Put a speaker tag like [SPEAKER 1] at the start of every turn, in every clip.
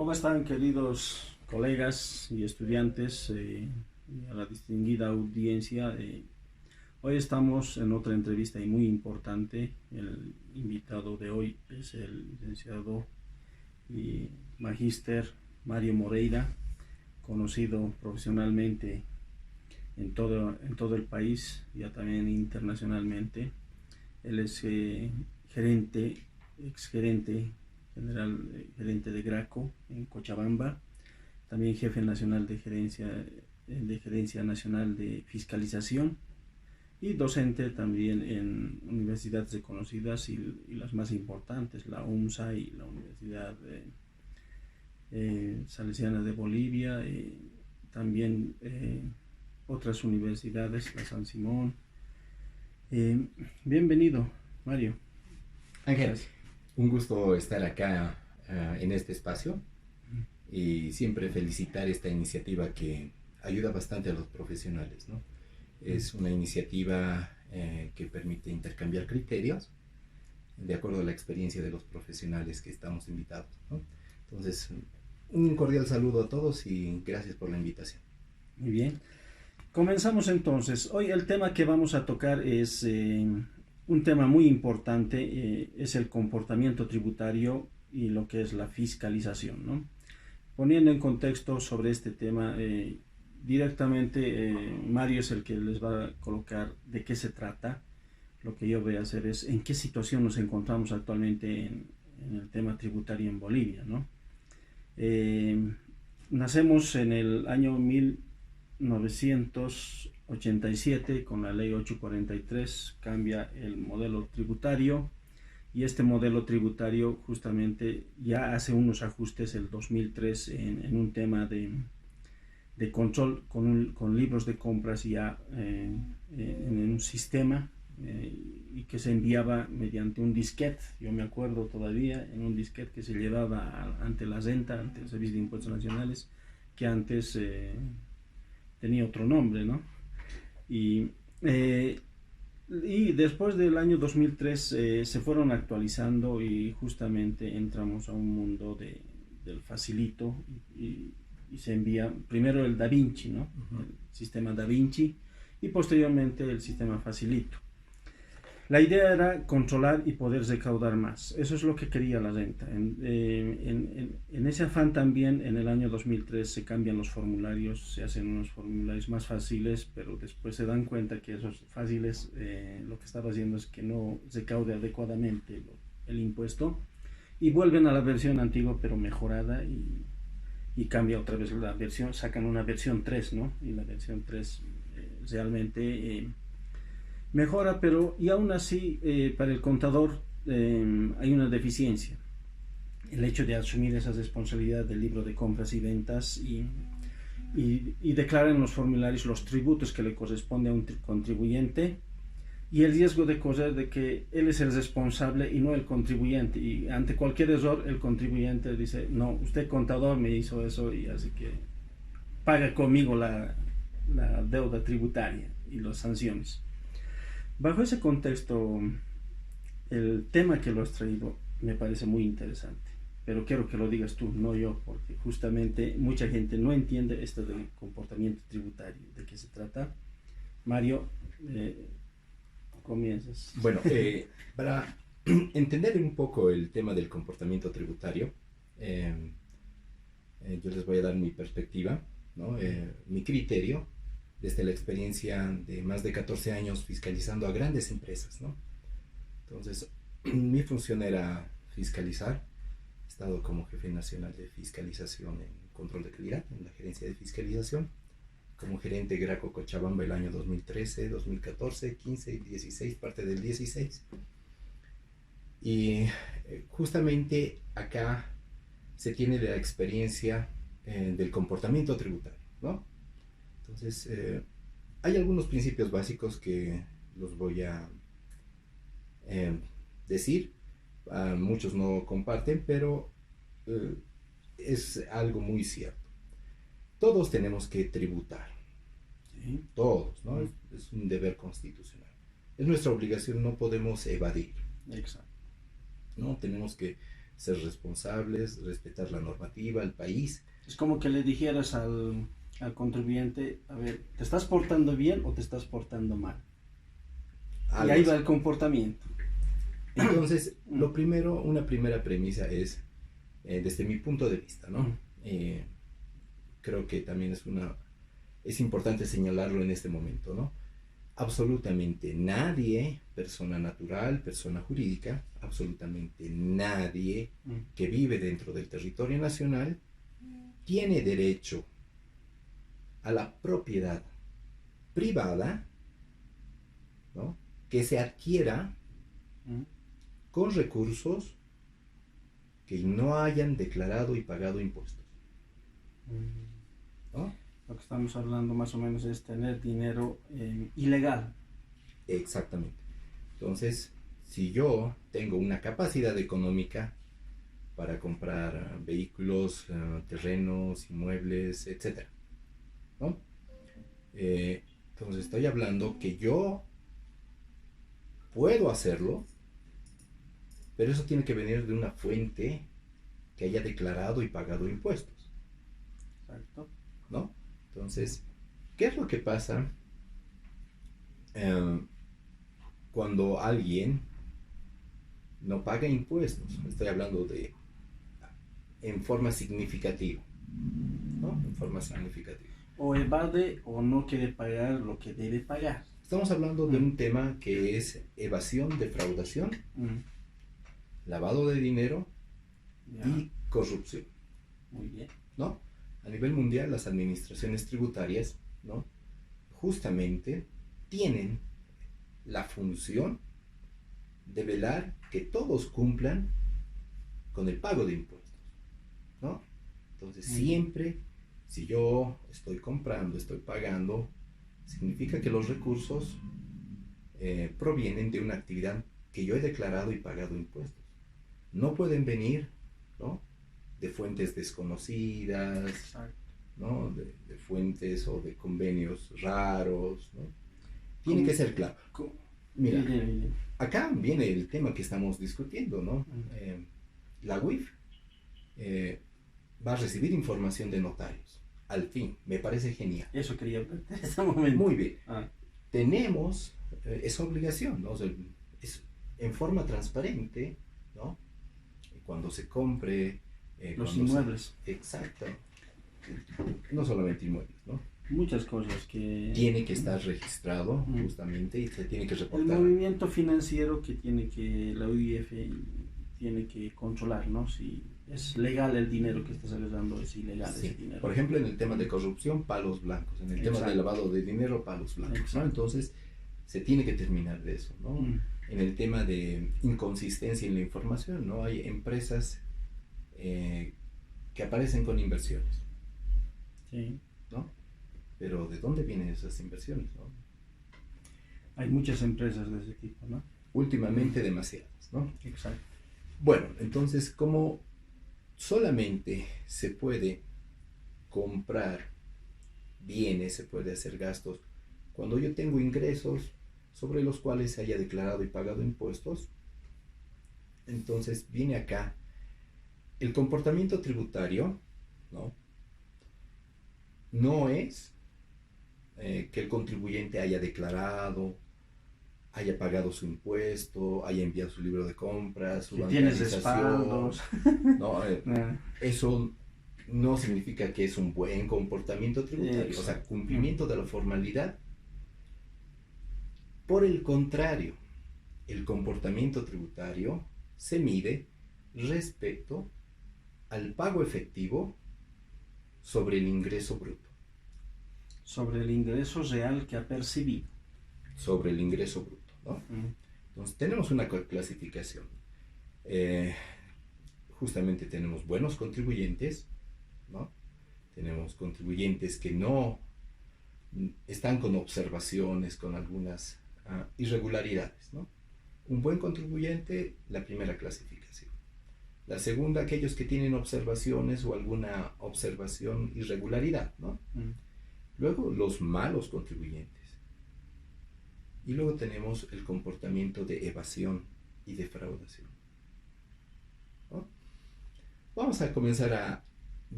[SPEAKER 1] ¿Cómo están, queridos colegas y estudiantes y a la distinguida audiencia? Hoy estamos en otra entrevista y muy importante. El invitado de hoy es el licenciado y magíster Mario Moreira, conocido profesionalmente en todo el país, ya también internacionalmente. Él es exgerente general, gerente de Graco en Cochabamba, también jefe nacional de gerencia nacional de fiscalización y docente también en universidades reconocidas y las más importantes, la UMSA y la Universidad Salesiana de Bolivia, también otras universidades, la San Simón. Bienvenido, Mario.
[SPEAKER 2] Ángel, un gusto estar acá en este espacio y siempre felicitar esta iniciativa que ayuda bastante a los profesionales, ¿no? Es una iniciativa que permite intercambiar criterios de acuerdo a la experiencia de los profesionales que estamos invitados, ¿no? Entonces, un cordial saludo a todos y gracias por la invitación.
[SPEAKER 1] Muy bien. Comenzamos entonces. Hoy el tema que vamos a tocar es un tema muy importante, es el comportamiento tributario y lo que es la fiscalización, ¿no? Poniendo en contexto sobre este tema, directamente Mario es el que les va a colocar de qué se trata. Lo que yo voy a hacer es en qué situación nos encontramos actualmente en el tema tributario en Bolivia, ¿no? Nacemos en el año 1987 con la ley 843, cambia el modelo tributario y este modelo tributario justamente ya hace unos ajustes el 2003 en un tema de control con libros de compras ya en un sistema y que se enviaba mediante un disquete. Yo me acuerdo todavía en un disquete que se llevaba ante la Renta, ante el Servicio de Impuestos Nacionales, que antes tenía otro nombre, ¿no? Y después del año 2003 se fueron actualizando y justamente entramos a un mundo del facilito y se envía primero el Da Vinci, ¿no? El sistema Da Vinci y posteriormente el sistema facilito. La idea era controlar y poder recaudar más. Eso es lo que quería la Renta. En ese afán también, en el año 2003 se cambian los formularios, se hacen unos formularios más fáciles, pero después se dan cuenta que esos fáciles lo que estaba haciendo es que no recaude adecuadamente el impuesto y vuelven a la versión antigua pero mejorada y cambia otra vez la versión, sacan una versión 3, ¿no? Y la versión 3 realmente mejora, pero y aún así para el contador hay una deficiencia. El hecho de asumir esa responsabilidad del libro de compras y ventas y declarar en los formularios los tributos que le corresponde a un contribuyente y el riesgo de correr de que él es el responsable y no el contribuyente, y ante cualquier error el contribuyente dice, no, usted contador me hizo eso y así que paga conmigo la deuda tributaria y las sanciones. Bajo ese contexto, el tema que lo has traído me parece muy interesante, pero quiero que lo digas tú, no yo, porque justamente mucha gente no entiende esto del comportamiento tributario. ¿De qué se trata? Mario, comienzas.
[SPEAKER 2] Bueno, para entender un poco el tema del comportamiento tributario, yo les voy a dar mi perspectiva, ¿no? Mi criterio desde la experiencia de más de 14 años fiscalizando a grandes empresas, ¿no? Entonces, mi función era fiscalizar. He estado como jefe nacional de fiscalización en control de calidad, en la gerencia de fiscalización, como gerente Graco Cochabamba el año 2013, 2014, 15 y 16, parte del 16. Y justamente acá se tiene la experiencia del comportamiento tributario, ¿no? Entonces, hay algunos principios básicos que los voy a decir. Muchos no comparten, pero es algo muy cierto. Todos tenemos que tributar. ¿Sí? Todos, ¿no? Es un deber constitucional. Es nuestra obligación, no podemos evadir.
[SPEAKER 1] Exacto.
[SPEAKER 2] ¿No? Tenemos que ser responsables, respetar la normativa, el país.
[SPEAKER 1] Es como que le dijeras al contribuyente, a ver, ¿te estás portando bien o te estás portando mal? Y ahí va el comportamiento.
[SPEAKER 2] Entonces, lo primero, una primera premisa es, desde mi punto de vista, ¿no? Creo que también es importante señalarlo en este momento, ¿no? Absolutamente nadie, persona natural, persona jurídica, absolutamente nadie que vive dentro del territorio nacional tiene derecho a la propiedad privada, ¿no? Que se adquiera con recursos que no hayan declarado y pagado impuestos, ¿no?
[SPEAKER 1] Lo que estamos hablando más o menos es tener dinero ilegal.
[SPEAKER 2] Exactamente. Entonces, si yo tengo una capacidad económica para comprar vehículos, terrenos, inmuebles, etc., ¿no? Entonces estoy hablando que yo puedo hacerlo, pero eso tiene que venir de una fuente que haya declarado y pagado impuestos.
[SPEAKER 1] Exacto.
[SPEAKER 2] ¿No? Entonces, ¿qué es lo que pasa cuando alguien no paga impuestos? Estoy hablando de en forma significativa, ¿no? En forma significativa.
[SPEAKER 1] O evade o no quiere pagar lo que debe pagar.
[SPEAKER 2] Estamos hablando de un tema que es evasión, defraudación, lavado de dinero y corrupción.
[SPEAKER 1] Muy bien.
[SPEAKER 2] ¿No? A nivel mundial, las administraciones tributarias, ¿no? Justamente tienen la función de velar que todos cumplan con el pago de impuestos, ¿no? Entonces, siempre, si yo estoy comprando, estoy pagando, significa que los recursos provienen de una actividad que yo he declarado y pagado impuestos. No pueden venir, ¿no?, de fuentes desconocidas, ¿no?, de fuentes o de convenios raros, ¿no? Tiene que ser claro. Mira, acá viene el tema que estamos discutiendo, ¿no? La UIF va a recibir información de notarios. Al fin, me parece genial.
[SPEAKER 1] Eso quería ver en este momento.
[SPEAKER 2] Muy bien. Tenemos esa obligación, ¿no? O sea, es en forma transparente, ¿no? Cuando se compre
[SPEAKER 1] los inmuebles.
[SPEAKER 2] Exacto. No solamente inmuebles, ¿no?
[SPEAKER 1] Muchas cosas que...
[SPEAKER 2] Tiene que estar registrado justamente y se tiene que reportar.
[SPEAKER 1] El movimiento financiero que tiene que la UIF tiene que controlar, ¿no? Si es legal el dinero que estás dando, es ilegal ese dinero.
[SPEAKER 2] Por ejemplo, en el tema de corrupción, palos blancos. En el tema de lavado de dinero, palos blancos, ¿no? Entonces, se tiene que terminar de eso, ¿no? En el tema de inconsistencia en la información, ¿no? Hay empresas que aparecen con inversiones, ¿no? Pero ¿de dónde vienen esas inversiones, no?
[SPEAKER 1] Hay muchas empresas de ese tipo, ¿no?
[SPEAKER 2] Últimamente demasiadas, ¿no?
[SPEAKER 1] Exacto.
[SPEAKER 2] Bueno, entonces, como solamente se puede comprar bienes, se puede hacer gastos cuando yo tengo ingresos sobre los cuales se haya declarado y pagado impuestos, entonces viene acá el comportamiento tributario, ¿no? No es que el contribuyente haya declarado, haya pagado su impuesto, haya enviado su libro de compras, su
[SPEAKER 1] bancarización.
[SPEAKER 2] No, eso no significa que es un buen comportamiento tributario, o sea, cumplimiento de la formalidad. Por el contrario, el comportamiento tributario se mide respecto al pago efectivo sobre el ingreso bruto.
[SPEAKER 1] Sobre el ingreso real que ha percibido.
[SPEAKER 2] Sobre el ingreso bruto, ¿no? Entonces tenemos una clasificación. Justamente tenemos buenos contribuyentes, ¿no? Tenemos contribuyentes que no están con observaciones, con algunas irregularidades, ¿no? Un buen contribuyente, la primera clasificación. La segunda, aquellos que tienen observaciones o alguna observación irregularidad, ¿no? Luego, los malos contribuyentes. Y luego tenemos el comportamiento de evasión y defraudación, ¿no? Vamos a comenzar a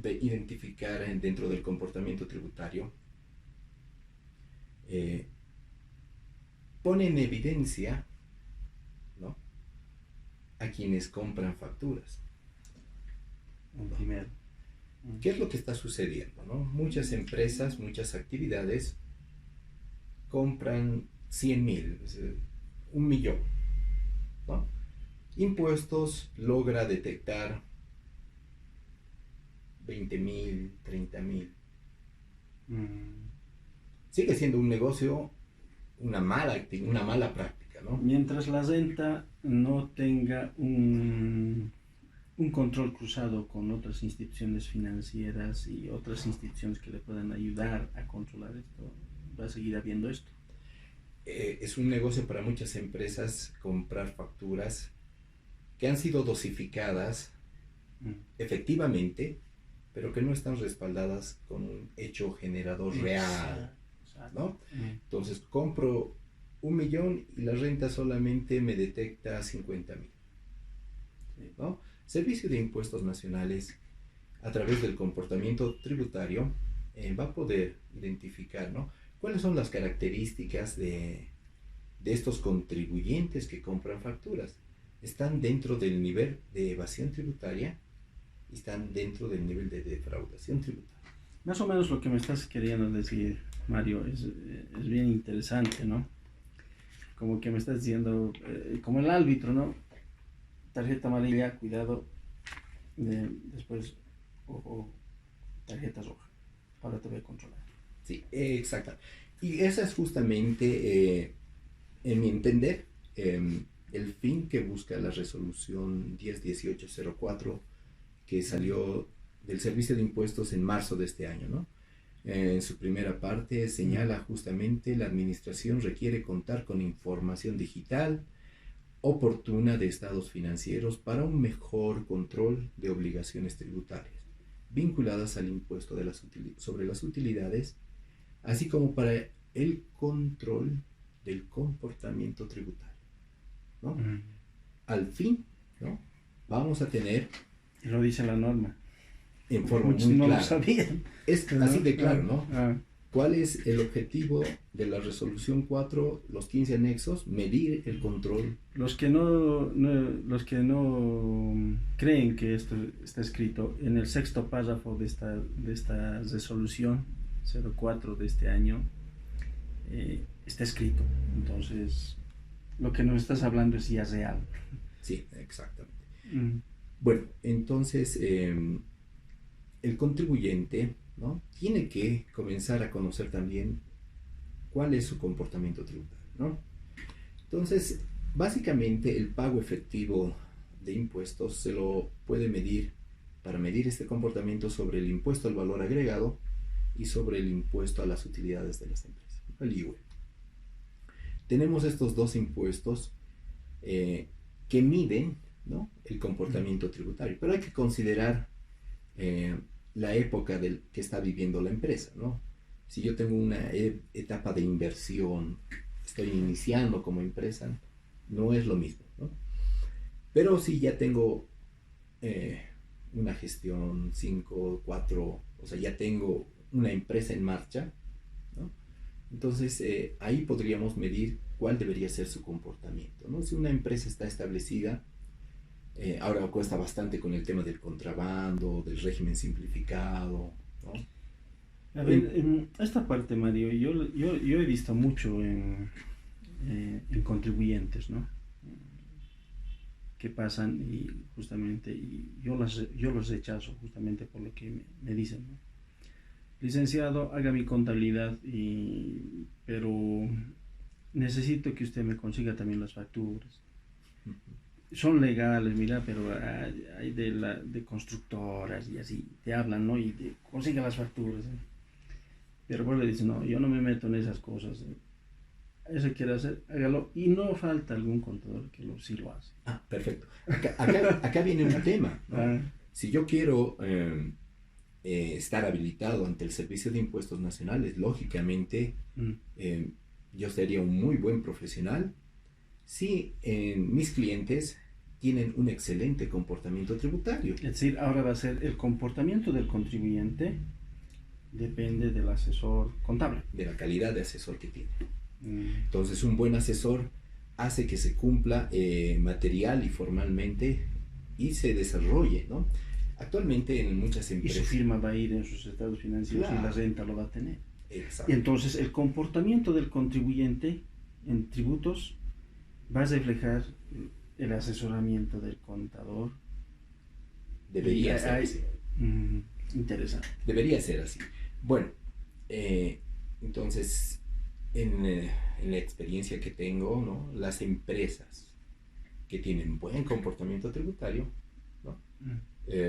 [SPEAKER 2] identificar dentro del comportamiento tributario. Pone en evidencia, ¿no?, a quienes compran facturas.
[SPEAKER 1] Primero.
[SPEAKER 2] ¿Qué es lo que está sucediendo, no? Muchas empresas, muchas actividades compran 100,000, 1,000,000, ¿no? Impuestos logra detectar 20,000, 30,000. Sigue siendo un negocio, una mala práctica, ¿no?
[SPEAKER 1] Mientras la renta no tenga un control cruzado con otras instituciones financieras y otras instituciones que le puedan ayudar a controlar esto, va a seguir habiendo esto.
[SPEAKER 2] Es un negocio para muchas empresas comprar facturas que han sido dosificadas efectivamente, pero que no están respaldadas con un hecho generador real, ¿no? Entonces compro 1,000,000 y la renta solamente me detecta 50,000, ¿no? Servicio de Impuestos Nacionales, a través del comportamiento tributario, va a poder identificar, ¿no?, cuáles son las características de estos contribuyentes que compran facturas. ¿Están dentro del nivel de evasión tributaria? ¿Están dentro del nivel de defraudación tributaria?
[SPEAKER 1] Más o menos lo que me estás queriendo decir, Mario, es bien interesante, ¿no? Como que me estás diciendo, como el árbitro, ¿no? Tarjeta amarilla, cuidado, después, o tarjeta roja, ahora te voy a controlar.
[SPEAKER 2] Sí, exacto. Y esa es justamente, en mi entender, el fin que busca la resolución 101804, que salió del Servicio de Impuestos en marzo de este año, ¿no? En su primera parte señala justamente: la administración requiere contar con información digital oportuna de estados financieros para un mejor control de obligaciones tributarias vinculadas al impuesto sobre las utilidades, así como para el control del comportamiento tributario, ¿no? Al fin, ¿no?, vamos a tener,
[SPEAKER 1] Y lo dice la norma,
[SPEAKER 2] en forma
[SPEAKER 1] muchos
[SPEAKER 2] muy
[SPEAKER 1] no
[SPEAKER 2] clara,
[SPEAKER 1] lo sabían.
[SPEAKER 2] es así de claro, ¿no? ¿Cuál es el objetivo de la resolución 4, los 15 anexos? Medir el control.
[SPEAKER 1] Los que no creen que esto está escrito en el sexto párrafo de esta resolución 04 de este año, está escrito. Entonces, lo que nos estás hablando es ya real.
[SPEAKER 2] Sí, exactamente. Bueno, entonces, el contribuyente, ¿no?, tiene que comenzar a conocer también cuál es su comportamiento tributario, ¿no? Entonces, básicamente, el pago efectivo de impuestos se lo puede medir, para medir este comportamiento, sobre el impuesto al valor agregado y sobre el impuesto a las utilidades de las empresas, el IVA. Tenemos estos dos impuestos que miden, ¿no?, el comportamiento tributario, pero hay que considerar la época que está viviendo la empresa, ¿no? Si yo tengo una etapa de inversión, estoy iniciando como empresa, no es lo mismo, ¿no? Pero si ya tengo una gestión 5, 4, o sea, ya tengo una empresa en marcha, ¿no? Entonces, ahí podríamos medir cuál debería ser su comportamiento, ¿no? Si una empresa está establecida, ahora cuesta bastante con el tema del contrabando, del régimen simplificado, ¿no?
[SPEAKER 1] A ver, en esta parte, Mario, yo he visto mucho en contribuyentes, ¿no?, que pasan y justamente, y yo los rechazo justamente por lo que me dicen, ¿no? Licenciado, haga mi contabilidad, pero necesito que usted me consiga también las facturas. Son legales, mira, pero hay de constructoras y así, te hablan, ¿no?, y te consigan las facturas, ¿eh? Pero vos le dices: no, yo no me meto en esas cosas, ¿eh? Eso quiere hacer, hágalo, y no falta algún contador que sí lo hace.
[SPEAKER 2] Ah, perfecto. Acá viene un tema, ¿no? Si yo quiero estar habilitado ante el Servicio de Impuestos Nacionales, lógicamente yo sería un muy buen profesional si mis clientes tienen un excelente comportamiento tributario.
[SPEAKER 1] Es decir, ahora va a ser el comportamiento del contribuyente depende del asesor contable.
[SPEAKER 2] De la calidad de asesor que tiene.
[SPEAKER 1] Mm.
[SPEAKER 2] Entonces, un buen asesor hace que se cumpla material y formalmente y se desarrolle, ¿no? Actualmente en muchas
[SPEAKER 1] Y
[SPEAKER 2] empresas...
[SPEAKER 1] su firma va a ir en sus estados financieros,
[SPEAKER 2] Claro.
[SPEAKER 1] y la renta lo va a tener.
[SPEAKER 2] Exacto.
[SPEAKER 1] Y entonces el comportamiento del contribuyente en tributos va a reflejar el asesoramiento del contador.
[SPEAKER 2] Debería
[SPEAKER 1] Y
[SPEAKER 2] ser
[SPEAKER 1] hay-
[SPEAKER 2] así.
[SPEAKER 1] Interesante.
[SPEAKER 2] Debería ser así. Bueno, entonces, en la experiencia que tengo, ¿no? Las empresas que tienen buen comportamiento tributario, ¿no?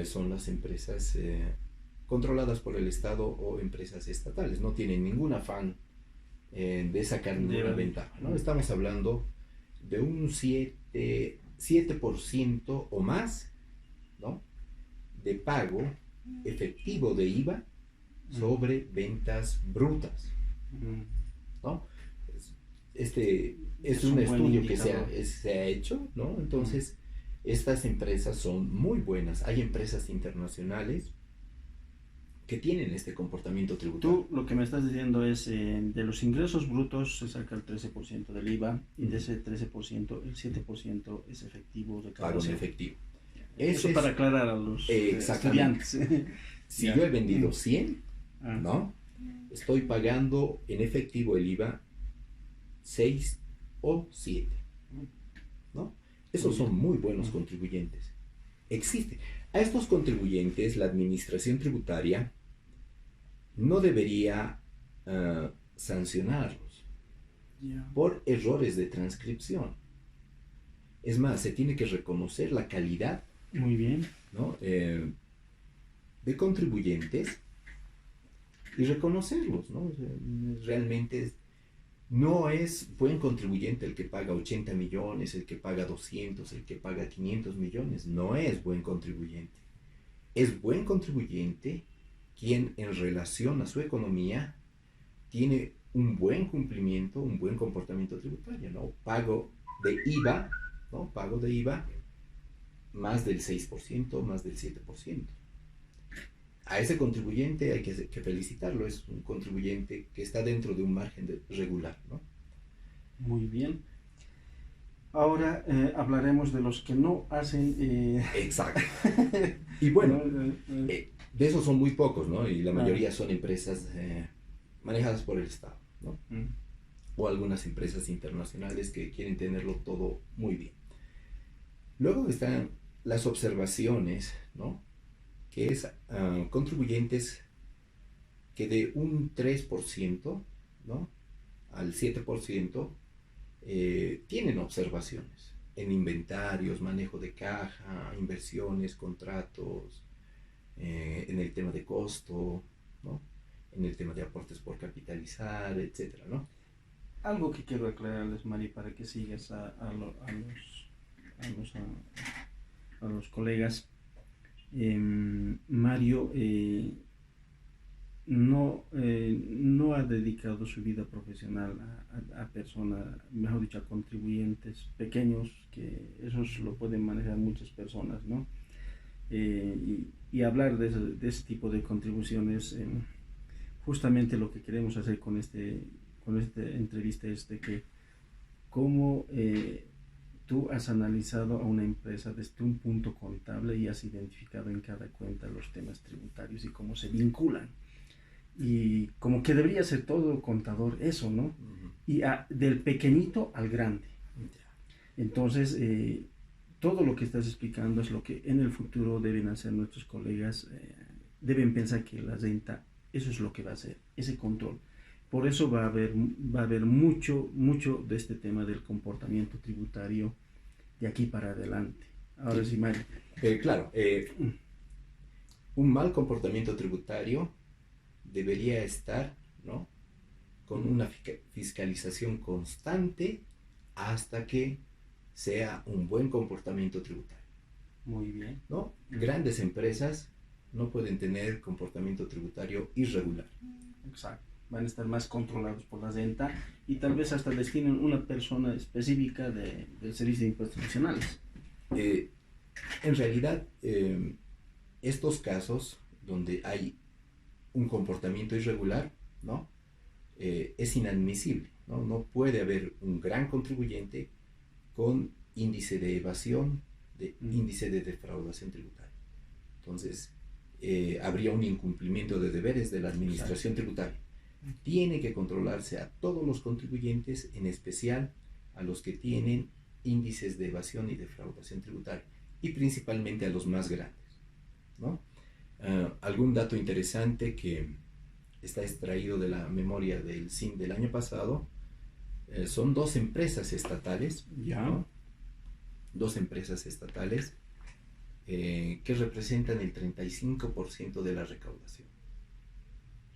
[SPEAKER 2] Son las empresas controladas por el Estado o empresas estatales. No tienen ningún afán de sacar ninguna ventaja, ¿no? Estamos hablando de un 7% o más, ¿no? De pago efectivo de IVA sobre ventas brutas, ¿no? Este es un
[SPEAKER 1] buen
[SPEAKER 2] estudio que
[SPEAKER 1] indicador.
[SPEAKER 2] se ha hecho, ¿no? Entonces, estas empresas son muy buenas. Hay empresas internacionales que tienen este comportamiento tributario.
[SPEAKER 1] Tú lo que me estás diciendo es, de los ingresos brutos se saca el 13% del IVA, y de ese 13%, el 7% es efectivo de
[SPEAKER 2] Pago en efectivo.
[SPEAKER 1] Eso
[SPEAKER 2] Ese
[SPEAKER 1] para
[SPEAKER 2] es-
[SPEAKER 1] aclarar a los
[SPEAKER 2] Exactamente.
[SPEAKER 1] estudiantes.
[SPEAKER 2] Si
[SPEAKER 1] Ya.
[SPEAKER 2] yo he vendido 100,
[SPEAKER 1] Ah.
[SPEAKER 2] ¿no? Estoy pagando en efectivo el IVA 6 o 7, ¿no? Esos son muy buenos contribuyentes. Existe. A estos contribuyentes la administración tributaria no debería sancionarlos
[SPEAKER 1] Ya.
[SPEAKER 2] por errores de transcripción. Es más, se tiene que reconocer la calidad,
[SPEAKER 1] Muy bien.
[SPEAKER 2] ¿no? De contribuyentes y reconocerlos, ¿no? O sea, realmente no es buen contribuyente el que paga 80 millones, el que paga 200, el que paga 500 millones. No es buen contribuyente. Es buen contribuyente quien en relación a su economía tiene un buen cumplimiento, un buen comportamiento tributario, ¿no? Pago de IVA, ¿no? Pago de IVA más del 6%, más del 7%. A ese contribuyente hay que felicitarlo, es un contribuyente que está dentro de un margen regular, ¿no?
[SPEAKER 1] Muy bien. Ahora hablaremos de los que no hacen...
[SPEAKER 2] Exacto. Y bueno,
[SPEAKER 1] no,
[SPEAKER 2] de esos son muy pocos, ¿no? Y la mayoría son empresas manejadas por el Estado, ¿no? O algunas empresas internacionales que quieren tenerlo todo muy bien. Luego están las observaciones, ¿no? Que es contribuyentes que de un 3%, ¿no? Al 7% tienen observaciones en inventarios, manejo de caja, inversiones, contratos, en el tema de costo, ¿no? En el tema de aportes por capitalizar, etcétera, ¿no?
[SPEAKER 1] Algo que quiero aclararles, Mari, para que sigas a los colegas. Mario no ha dedicado su vida profesional a personas, mejor dicho, a contribuyentes pequeños, que eso lo pueden manejar muchas personas, ¿no? Y hablar de ese tipo de contribuciones, justamente lo que queremos hacer con esta entrevista es de que cómo tú has analizado a una empresa desde un punto contable y has identificado en cada cuenta los temas tributarios y cómo se vinculan. Y como que debería ser todo contador eso, ¿no?
[SPEAKER 2] Uh-huh.
[SPEAKER 1] Y del pequeñito al grande. Entonces, todo lo que estás explicando es lo que en el futuro deben hacer nuestros colegas. Deben pensar que la renta, eso es lo que va a hacer, ese control. Por eso va a haber mucho de este tema del comportamiento tributario de aquí para adelante. Ahora sí, Mario.
[SPEAKER 2] Claro, un mal comportamiento tributario debería estar, ¿no? Con una fiscalización constante hasta que sea un buen comportamiento tributario.
[SPEAKER 1] Muy bien.
[SPEAKER 2] ¿No? Grandes empresas no pueden tener comportamiento tributario irregular.
[SPEAKER 1] Exacto. Van a estar más controlados por la renta y tal vez hasta destinen una persona específica del Servicio de Impuestos Nacionales.
[SPEAKER 2] Eh, en realidad, estos casos donde hay un comportamiento irregular, ¿no? Es inadmisible, ¿no? No puede haber un gran contribuyente con índice de evasión, índice de defraudación tributaria. Entonces, habría un incumplimiento de deberes de la administración tributaria. Tiene que controlarse a todos los contribuyentes, en especial a los que tienen índices de evasión y defraudación tributaria, y principalmente a los más grandes, ¿no? Algún dato interesante que está extraído de la memoria del SIN del año pasado, son dos empresas estatales, ¿no? Dos empresas estatales que representan el 35% de la recaudación,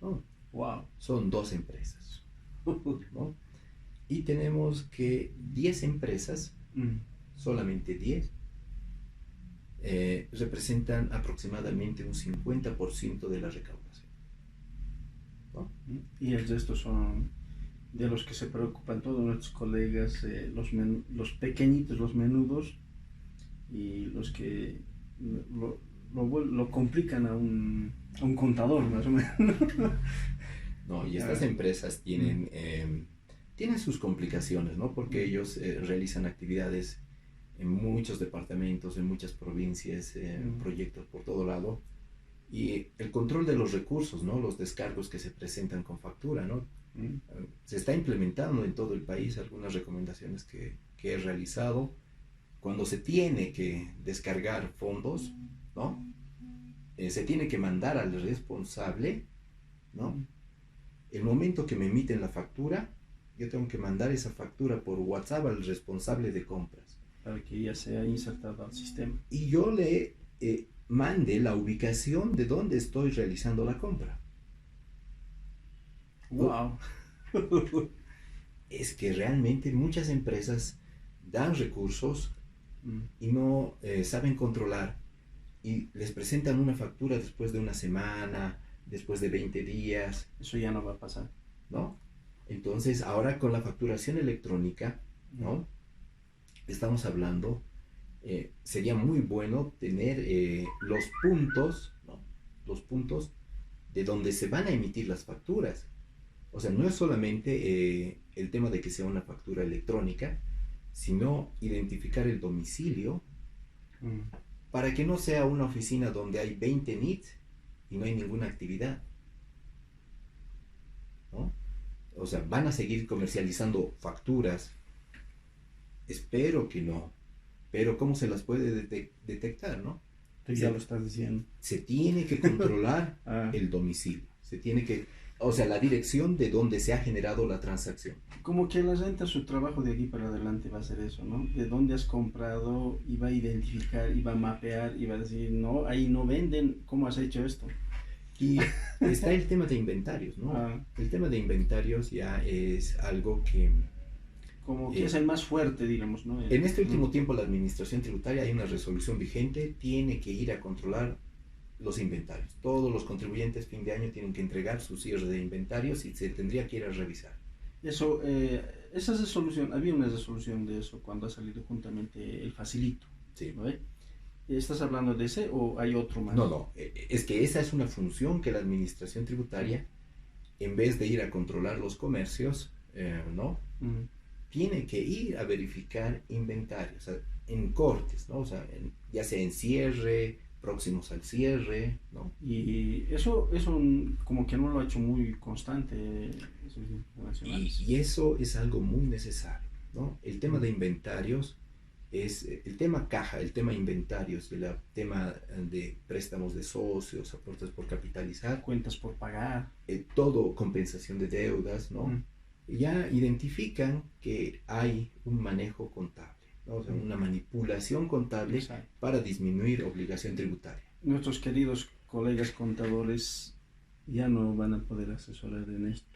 [SPEAKER 2] ¿no?
[SPEAKER 1] Wow.
[SPEAKER 2] Son dos empresas, ¿no? Y tenemos que 10 empresas, solamente 10, representan aproximadamente un 50% de la recaudación, ¿no?
[SPEAKER 1] Y el resto son de los que se preocupan todos nuestros colegas, los pequeñitos, los menudos, y los que lo complican a un contador, más o menos.
[SPEAKER 2] No, y estas empresas tienen sus complicaciones, ¿no? Porque ellos realizan actividades en muchos departamentos, en muchas provincias, proyectos por todo lado, y el control de los recursos, ¿no? Los descargos que se presentan con factura, ¿no? Se está implementando en todo el país algunas recomendaciones que he realizado. Cuando se tiene que descargar fondos, ¿no? Se tiene que mandar al responsable, ¿no? El momento que me emiten la factura, yo tengo que mandar esa factura por WhatsApp al responsable de compras,
[SPEAKER 1] para que ya sea insertado al sistema.
[SPEAKER 2] Y yo le mande la ubicación de donde estoy realizando la compra.
[SPEAKER 1] ¡Wow!
[SPEAKER 2] Es que realmente muchas empresas dan recursos y no saben controlar, y les presentan una factura después de una semana, después de 20 días.
[SPEAKER 1] Eso ya no va a pasar,
[SPEAKER 2] ¿no? Entonces, ahora con la facturación electrónica, ¿no? Estamos hablando, sería muy bueno tener los puntos, ¿no? Los puntos de donde se van a emitir las facturas. O sea, no es solamente el tema de que sea una factura electrónica, sino identificar el domicilio, para que no sea una oficina donde hay 20 NITs y no hay ninguna actividad, ¿no? O sea, van a seguir comercializando facturas. Espero que no, pero ¿cómo se las puede detectar, no?
[SPEAKER 1] Tú ya lo estás diciendo.
[SPEAKER 2] Se tiene que controlar el domicilio, se tiene que, o sea, la dirección de donde se ha generado la transacción.
[SPEAKER 1] Como que la renta, su trabajo de aquí para adelante va a ser eso, ¿no? De dónde has comprado, y va a identificar, y va a mapear, y va a decir, no, ahí no venden, ¿cómo has hecho esto?
[SPEAKER 2] Y está el tema de inventarios, ¿no? El tema de inventarios ya es algo que...
[SPEAKER 1] Como que es el más fuerte, digamos, ¿no?
[SPEAKER 2] En este último tiempo la administración tributaria, hay una resolución vigente, tiene que ir a controlar los inventarios. Todos los contribuyentes fin de año tienen que entregar su cierre de inventarios y se tendría que ir a revisar.
[SPEAKER 1] Eso, esa resolución, había una resolución de eso cuando ha salido juntamente el facilito,
[SPEAKER 2] sí,
[SPEAKER 1] ¿no? ¿Estás hablando de ese o hay otro más?
[SPEAKER 2] No, es que esa es una función que la administración tributaria, en vez de ir a controlar los comercios, ¿no? Tiene que ir a verificar inventarios, o sea, en cortes, ¿no? O sea, ya sea en cierre, próximos al cierre, ¿no?
[SPEAKER 1] Y eso como que no lo ha hecho muy constante.
[SPEAKER 2] Y eso es algo muy necesario, ¿no? El tema de inventarios es el tema caja, el tema inventarios, el tema de préstamos de socios, aportes por capitalizar,
[SPEAKER 1] cuentas por pagar,
[SPEAKER 2] todo, compensación de deudas, ¿no? Ya identifican que hay un manejo contable, ¿no? O sea, una manipulación contable. Exacto. Para disminuir obligación tributaria.
[SPEAKER 1] Nuestros queridos colegas contadores ya no van a poder asesorar en esto.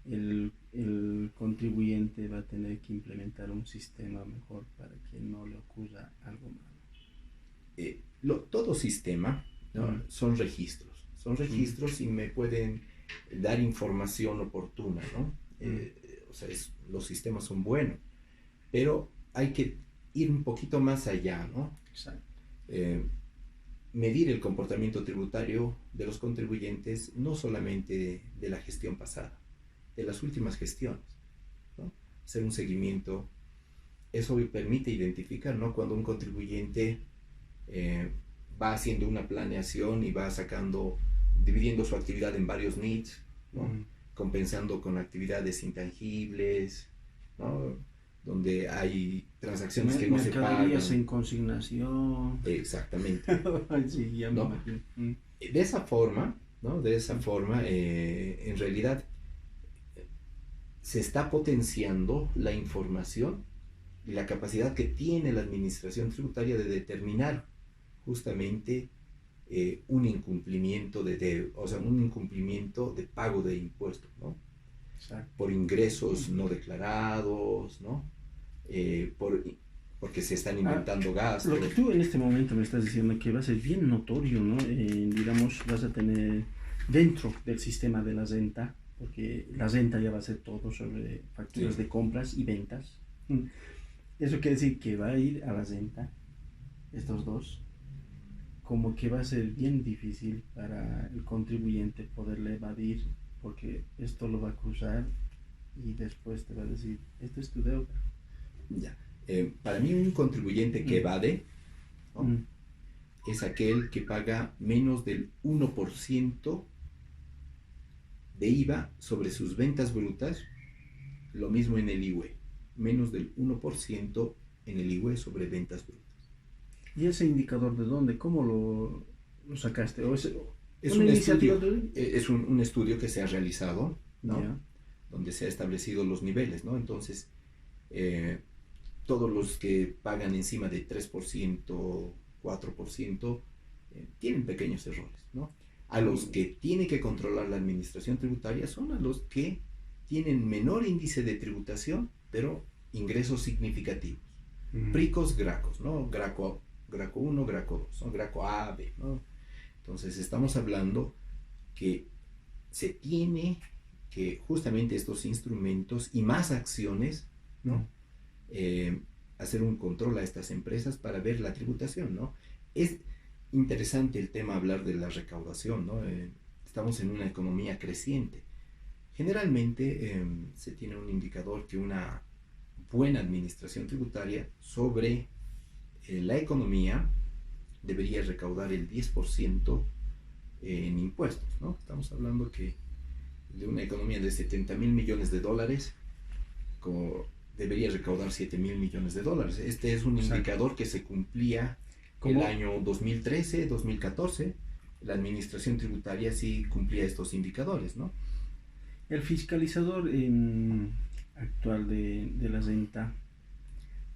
[SPEAKER 1] El contribuyente va a tener que implementar un sistema mejor para que no le ocurra algo malo.
[SPEAKER 2] Todo sistema, ¿no? Son registros y me pueden dar información oportuna, ¿no? O sea, los sistemas son buenos, pero hay que ir un poquito más allá, ¿no?
[SPEAKER 1] Exacto.
[SPEAKER 2] Medir el comportamiento tributario de los contribuyentes, no solamente de la gestión pasada, de las últimas gestiones, ¿no? Hacer un seguimiento, eso permite identificar, ¿no? Cuando un contribuyente va haciendo una planeación y va sacando, dividiendo su actividad en varios NITs, ¿no? Compensando con actividades intangibles, ¿no? Donde hay transacciones que no se pagan.
[SPEAKER 1] Mercaderías en consignación.
[SPEAKER 2] Exactamente.
[SPEAKER 1] Sí, ya me
[SPEAKER 2] ¿no?
[SPEAKER 1] imagino.
[SPEAKER 2] De esa forma, ¿no? De esa forma, en realidad se está potenciando la información y la capacidad que tiene la administración tributaria de determinar justamente un incumplimiento un incumplimiento de pago de impuestos, ¿no?
[SPEAKER 1] Exacto.
[SPEAKER 2] Por ingresos no declarados, ¿no? Porque se están inventando gastos.
[SPEAKER 1] Lo que tú en este momento me estás diciendo que va a ser bien notorio, ¿no? Digamos, vas a tener dentro del sistema de la renta, porque la renta ya va a ser todo sobre facturas de compras y ventas. Eso quiere decir que va a ir a la renta, estos dos, como que va a ser bien difícil para el contribuyente poderle evadir, porque esto lo va a cruzar y después te va a decir, esto es tu deuda.
[SPEAKER 2] Ya. Para mí un contribuyente que evade, ¿no? Es aquel que paga menos del 1% de IVA sobre sus ventas brutas, lo mismo en el IWE, menos del 1% en el IWE sobre ventas brutas.
[SPEAKER 1] ¿Y ese indicador de dónde? ¿Cómo lo sacaste? ¿O es
[SPEAKER 2] un estudio que se ha realizado, ¿no?
[SPEAKER 1] Yeah.
[SPEAKER 2] Donde se ha establecido los niveles, ¿no? Entonces, todos los que pagan encima de 3%, 4%, tienen pequeños errores, ¿no? A los que tiene que controlar la administración tributaria son a los que tienen menor índice de tributación, pero ingresos significativos. Pricos, gracos, ¿no? Graco 1, Graco 2, ¿no? Graco A, B, ¿no? Entonces estamos hablando que se tiene que justamente estos instrumentos y más acciones, ¿no? Hacer un control a estas empresas para ver la tributación, ¿no? Es interesante el tema hablar de la recaudación, ¿no? Estamos en una economía creciente. Generalmente se tiene un indicador que una buena administración tributaria sobre la economía debería recaudar el 10% en impuestos, ¿no? Estamos hablando que de una economía de 70.000 millones de dólares debería recaudar 7.000 millones de dólares. Este es un indicador que se cumplía el año 2013, 2014. La administración tributaria sí cumplía estos indicadores, ¿no?
[SPEAKER 1] El fiscalizador actual de la renta,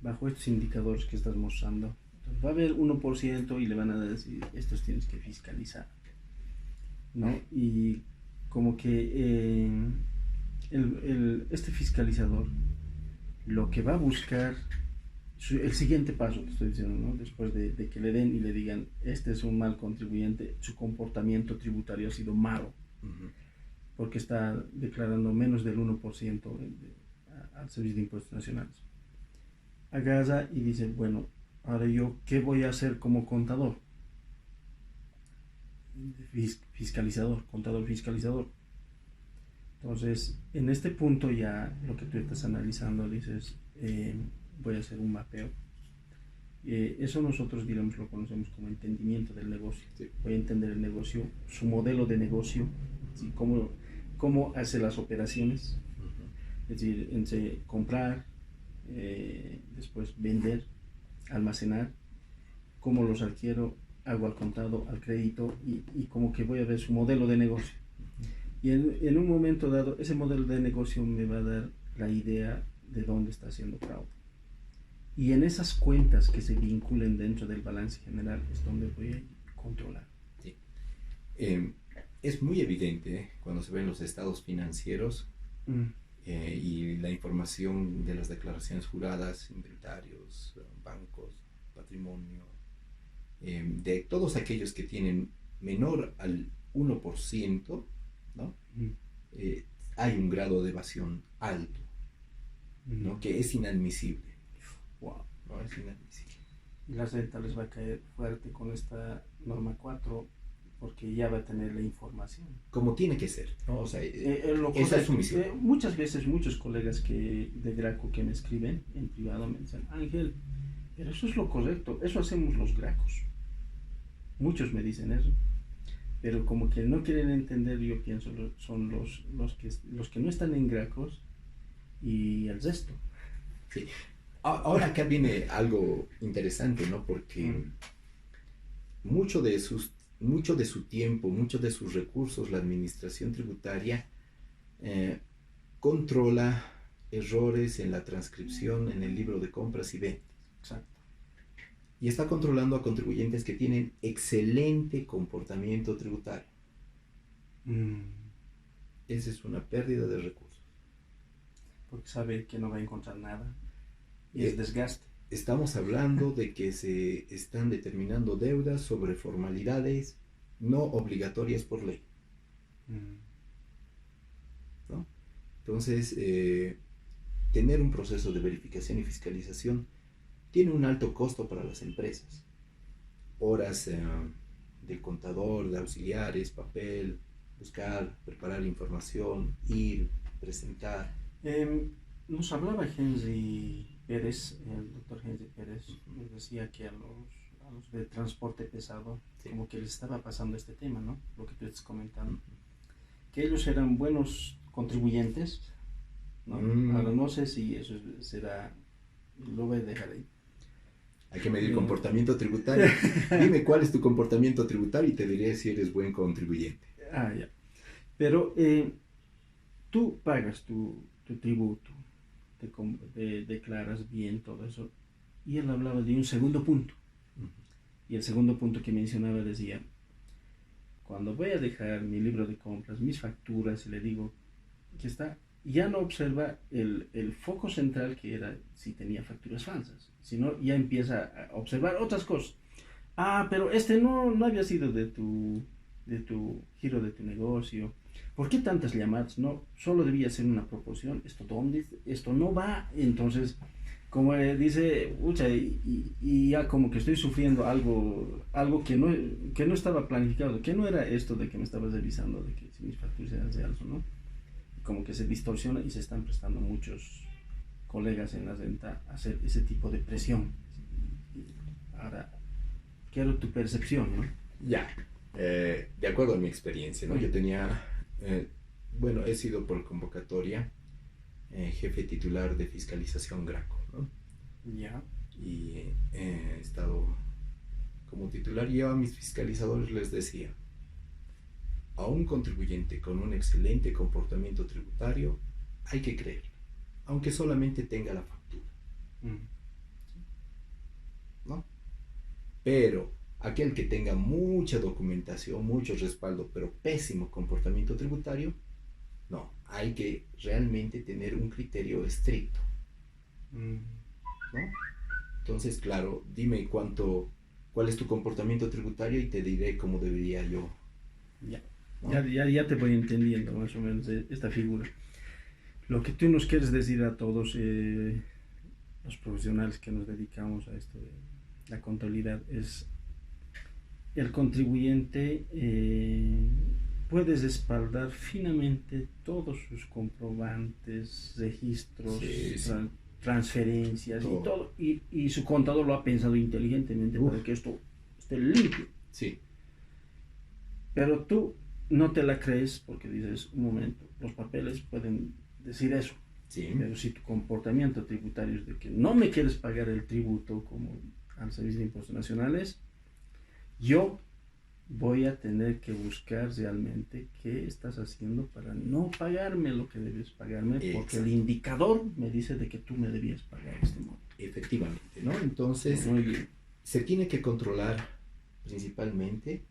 [SPEAKER 1] bajo estos indicadores que estás mostrando, va a haber 1% y le van a decir, estos tienes que fiscalizar, ¿no? Y como que este fiscalizador lo que va a buscar, el siguiente paso que estoy diciendo, ¿no? Después de que le den y le digan, este es un mal contribuyente, su comportamiento tributario ha sido malo, porque está declarando menos del 1% al Servicio de Impuestos Nacionales. Agarra y dice, bueno, ahora yo, ¿qué voy a hacer como contador? Contador fiscalizador. Entonces, en este punto ya lo que tú estás analizando, dices, voy a hacer un mapeo. Eso nosotros, digamos, lo conocemos como entendimiento del negocio.
[SPEAKER 2] Sí.
[SPEAKER 1] Voy a entender el negocio, su modelo de negocio, ¿sí? Cómo hace las operaciones, es decir, entre comprar, después vender, almacenar, cómo los adquiero, hago al contado, al crédito, y como que voy a ver su modelo de negocio. Y en un momento dado, ese modelo de negocio me va a dar la idea de dónde está haciendo fraude. Y en esas cuentas que se vinculen dentro del balance general es donde voy a controlar.
[SPEAKER 2] Sí. Es muy evidente cuando se ven los estados financieros y la información de las declaraciones juradas, inventarios, bancos, patrimonio, de todos aquellos que tienen menor al 1%, ¿no? Hay un grado de evasión alto, ¿no? Que es inadmisible.
[SPEAKER 1] Wow.
[SPEAKER 2] No, es inadmisible.
[SPEAKER 1] Y la renta les va a caer fuerte con esta norma 4 porque ya va a tener la información.
[SPEAKER 2] Como tiene que ser, ¿no? O sea, esa es su
[SPEAKER 1] Correcto.
[SPEAKER 2] misión.
[SPEAKER 1] Muchas veces muchos colegas de Graco que me escriben en privado me dicen, Ángel, pero eso es lo correcto, eso hacemos los Gracos. Muchos me dicen eso, pero como que no quieren entender, yo pienso, son los que no están en Gracos y el resto.
[SPEAKER 2] Sí. Ahora acá viene algo interesante, ¿no? Porque mucho de su tiempo, muchos de sus recursos, la administración tributaria controla errores en la transcripción en el libro de compras y ventas.
[SPEAKER 1] Exacto.
[SPEAKER 2] Y está controlando a contribuyentes que tienen excelente comportamiento tributario. Esa es una pérdida de recursos.
[SPEAKER 1] Porque sabe que no va a encontrar nada. Y es desgaste.
[SPEAKER 2] Estamos hablando de que se están determinando deudas sobre formalidades no obligatorias por ley. ¿No? Entonces, tener un proceso de verificación y fiscalización tiene un alto costo para las empresas. Horas del contador, de auxiliares, papel, buscar, preparar información, ir, presentar.
[SPEAKER 1] Nos hablaba Henry Pérez, el doctor Henry Pérez, nos decía que a los de transporte pesado, sí, como que les estaba pasando este tema, ¿no? Lo que tú estás comentando. Que ellos eran buenos contribuyentes, ¿no? Ahora no sé si eso será, lo voy a dejar ahí.
[SPEAKER 2] Hay que medir comportamiento tributario. Dime cuál es tu comportamiento tributario y te diré si eres buen contribuyente.
[SPEAKER 1] Ya. Pero tú pagas tu tributo, te declaras bien todo eso. Y él hablaba de un segundo punto. Y el segundo punto que mencionaba decía, cuando voy a dejar mi libro de compras, mis facturas, y le digo que está, ya no observa el foco central que era si tenía facturas falsas, sino ya empieza a observar otras cosas. Pero este no había sido de tu giro de tu negocio. ¿Por qué tantas llamadas? No, solo debía ser una proporción. Esto no va. Entonces, como dice, y ya como que estoy sufriendo algo que no estaba planificado, que no era esto de que me estabas revisando, de que si mis facturas eran reales o no. Como que se distorsiona y se están prestando muchos colegas en la renta a hacer ese tipo de presión. Ahora, quiero tu percepción, ¿no?
[SPEAKER 2] Ya, de acuerdo a mi experiencia, ¿no? Yo tenía, he sido por convocatoria jefe titular de fiscalización Graco, ¿no?
[SPEAKER 1] Ya.
[SPEAKER 2] Y he estado como titular y yo a mis fiscalizadores les decía, a un contribuyente con un excelente comportamiento tributario hay que creerlo, aunque solamente tenga la factura. ¿No? Pero aquel que tenga mucha documentación, mucho respaldo, pero pésimo comportamiento tributario, no, hay que realmente tener un criterio estricto. ¿No? Entonces, claro, dime cuál es tu comportamiento tributario y te diré cómo debería yo.
[SPEAKER 1] Ya. ¿No? Ya te voy entendiendo más o menos esta figura. Lo que tú nos quieres decir a todos los profesionales que nos dedicamos a esto de la contabilidad es el contribuyente puede respaldar finamente todos sus comprobantes, registros, transferencias y todo, y su contador lo ha pensado inteligentemente para que esto esté limpio.
[SPEAKER 2] Sí.
[SPEAKER 1] Pero tú no te la crees porque dices, un momento, los papeles pueden decir eso.
[SPEAKER 2] Sí.
[SPEAKER 1] Pero si tu comportamiento tributario es de que no me quieres pagar el tributo como al Servicio de Impuestos Nacionales, yo voy a tener que buscar realmente qué estás haciendo para no pagarme lo que debes pagarme. Exacto. Porque el indicador me dice de que tú me debías pagar este monto.
[SPEAKER 2] Efectivamente, ¿no? Entonces, se tiene que controlar principalmente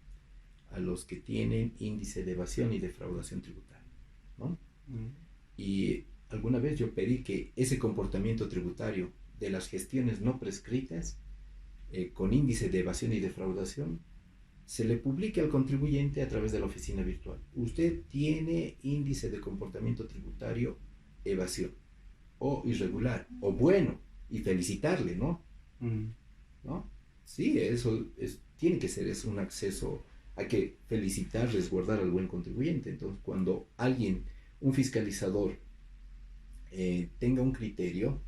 [SPEAKER 2] a los que tienen índice de evasión y defraudación tributaria, ¿no? Y alguna vez yo pedí que ese comportamiento tributario de las gestiones no prescritas con índice de evasión y defraudación se le publique al contribuyente a través de la oficina virtual. Usted tiene índice de comportamiento tributario evasión o irregular o bueno, y felicitarle, ¿no? ¿no? Sí, tiene que ser, es un acceso, hay que felicitar, resguardar al buen contribuyente. Entonces, cuando un fiscalizador, tenga un criterio,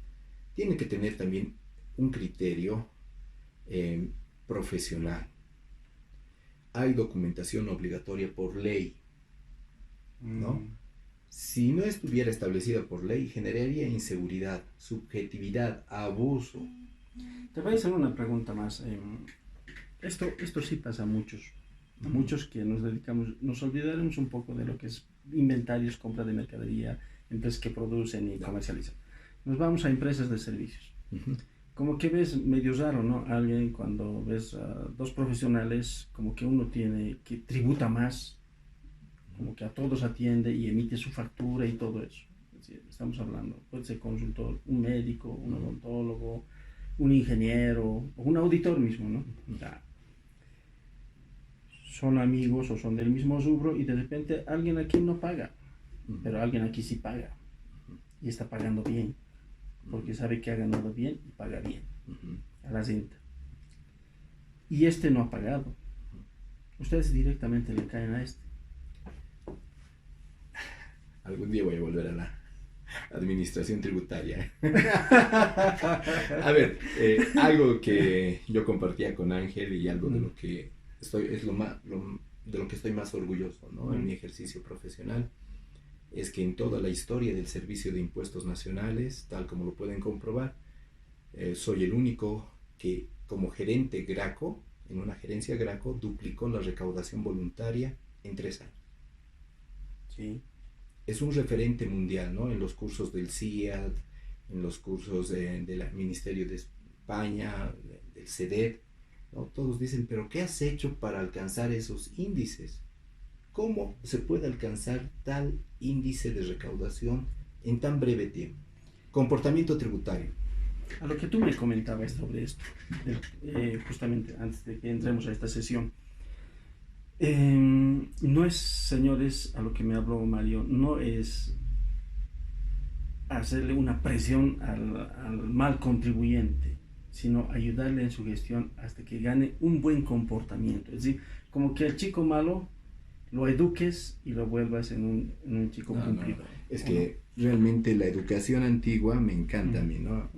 [SPEAKER 2] tiene que tener también un criterio profesional. Hay documentación obligatoria por ley, ¿no? Si no estuviera establecida por ley, generaría inseguridad, subjetividad, abuso.
[SPEAKER 1] Te voy a hacer una pregunta más. Esto sí pasa a muchos que nos dedicamos, nos olvidaremos un poco de lo que es inventarios, compra de mercadería, empresas que producen y comercializan. Nos vamos a empresas de servicios. Como que ves medio raro, ¿no? Alguien cuando ves a dos profesionales, como que uno que tributa más, como que a todos atiende y emite su factura y todo eso. Es decir, estamos hablando, puede ser consultor, un médico, un odontólogo, un ingeniero o un auditor mismo, ¿no? Ya. Son amigos o son del mismo rubro y de repente alguien aquí no paga, pero alguien aquí sí paga y está pagando bien, porque sabe que ha ganado bien y paga bien a la renta. Y este no ha pagado. Ustedes directamente le caen a este.
[SPEAKER 2] Algún día voy a volver a la administración tributaria. A ver, algo que yo compartía con Ángel y algo de lo que de lo que estoy más orgulloso, ¿no? En mi ejercicio profesional, es que en toda la historia del Servicio de Impuestos Nacionales, tal como lo pueden comprobar, soy el único que como gerente Graco, en una gerencia Graco, duplicó la recaudación voluntaria en 3 años.
[SPEAKER 1] Sí.
[SPEAKER 2] Es un referente mundial, ¿no? En los cursos del CIAD, en los cursos del Ministerio de España, del CEDET, ¿no? Todos dicen, pero ¿qué has hecho para alcanzar esos índices? ¿Cómo se puede alcanzar tal índice de recaudación en tan breve tiempo? Comportamiento tributario.
[SPEAKER 1] A lo que tú me comentabas sobre esto, justamente antes de que entremos a esta sesión, no es, señores, a lo que me habló Mario, no es hacerle una presión al mal contribuyente, sino ayudarle en su gestión hasta que gane un buen comportamiento. Es decir, como que el chico malo lo eduques y lo vuelvas en un chico cumplido.
[SPEAKER 2] Es que realmente la educación antigua me encanta a mí, ¿no?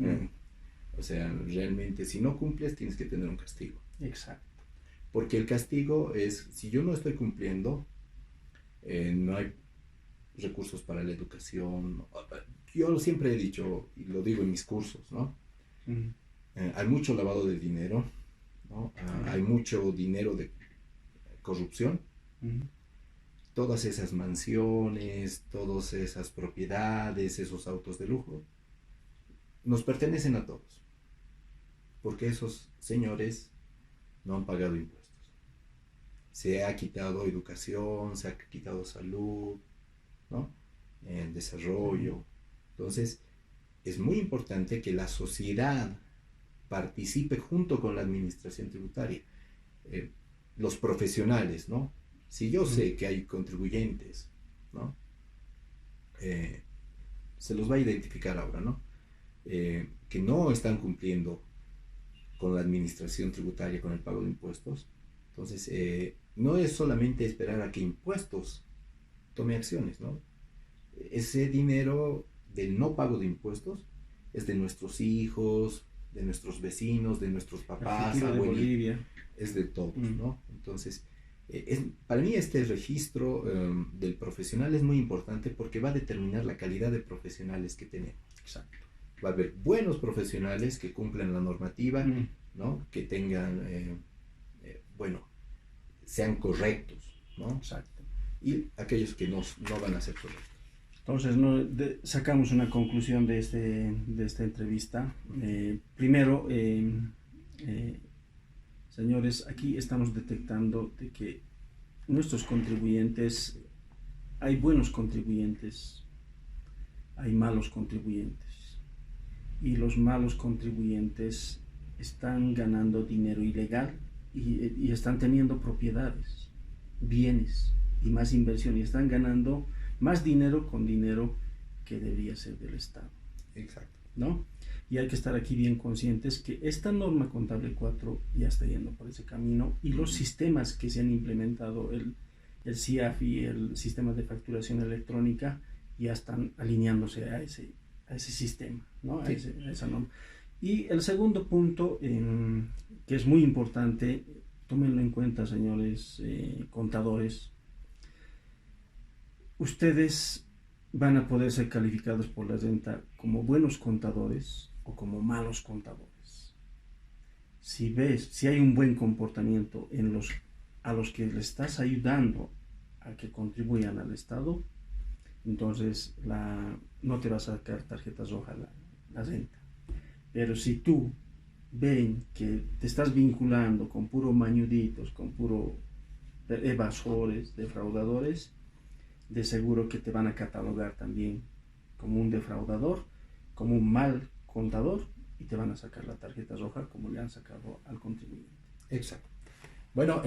[SPEAKER 2] O sea, realmente si no cumples tienes que tener un castigo.
[SPEAKER 1] Exacto.
[SPEAKER 2] Porque el castigo es, si yo no estoy cumpliendo, no hay recursos para la educación. Yo siempre he dicho, y lo digo en mis cursos, ¿no? Hay mucho lavado de dinero, ¿no? Hay mucho dinero de corrupción. Todas esas mansiones, todas esas propiedades, esos autos de lujo, nos pertenecen a todos. Porque esos señores no han pagado impuestos. Se ha quitado educación, se ha quitado salud, ¿no? Desarrollo. Entonces, es muy importante que la sociedad participe junto con la administración tributaria. Los profesionales, ¿no? Si yo sé que hay contribuyentes, ¿no? Se los va a identificar ahora, ¿no? Que no están cumpliendo con la administración tributaria, con el pago de impuestos. Entonces, no es solamente esperar a que impuestos tome acciones, ¿no? Ese dinero del no pago de impuestos es de nuestros hijos, de nuestros vecinos, de nuestros papás,
[SPEAKER 1] de Bolivia.
[SPEAKER 2] Es de todos, ¿no? Entonces, para mí este registro del profesional es muy importante porque va a determinar la calidad de profesionales que tenemos.
[SPEAKER 1] Exacto.
[SPEAKER 2] Va a haber buenos profesionales que cumplan la normativa, ¿no? Que tengan, sean correctos, ¿no?
[SPEAKER 1] Exacto.
[SPEAKER 2] Y aquellos que no van a ser correctos.
[SPEAKER 1] Entonces, sacamos una conclusión de esta entrevista. Primero, señores, aquí estamos detectando de que nuestros contribuyentes, hay buenos contribuyentes, hay malos contribuyentes. Y los malos contribuyentes están ganando dinero ilegal y están teniendo propiedades, bienes y más inversión y están ganando más dinero con dinero que debería ser del Estado.
[SPEAKER 2] Exacto.
[SPEAKER 1] ¿No? y hay que estar aquí bien conscientes que esta norma contable 4 ya está yendo por ese camino y los sistemas que se han implementado, el CIAF y el sistema de facturación electrónica, ya están alineándose a ese sistema, ¿no? A esa norma. Y el segundo punto, que es muy importante, tómenlo en cuenta, señores contadores, ustedes van a poder ser calificados por la renta como buenos contadores o como malos contadores. Si hay un buen comportamiento a los que le estás ayudando a que contribuyan al Estado, entonces no te va a sacar tarjetas rojas la renta. Pero si tú ven que te estás vinculando con puro mañuditos, con puro evasores, defraudadores, de seguro que te van a catalogar también como un defraudador, como un mal contador, y te van a sacar la tarjeta roja como le han sacado al contribuyente.
[SPEAKER 2] Exacto. Bueno,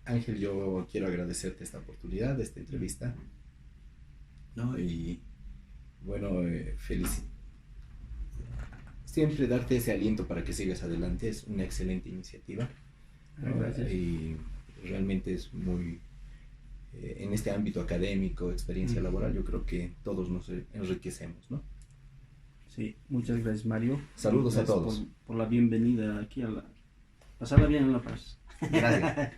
[SPEAKER 2] Ángel, yo quiero agradecerte esta oportunidad, esta entrevista, ¿no? Y bueno, siempre darte ese aliento para que sigas adelante, es una excelente iniciativa, ¿no?
[SPEAKER 1] Gracias.
[SPEAKER 2] Y realmente es muy, en este ámbito académico, experiencia laboral, yo creo que todos nos enriquecemos, ¿no?
[SPEAKER 1] Sí, muchas gracias, Mario.
[SPEAKER 2] Saludos a todos.
[SPEAKER 1] Por la bienvenida aquí pasarla bien en La Paz.
[SPEAKER 2] Gracias.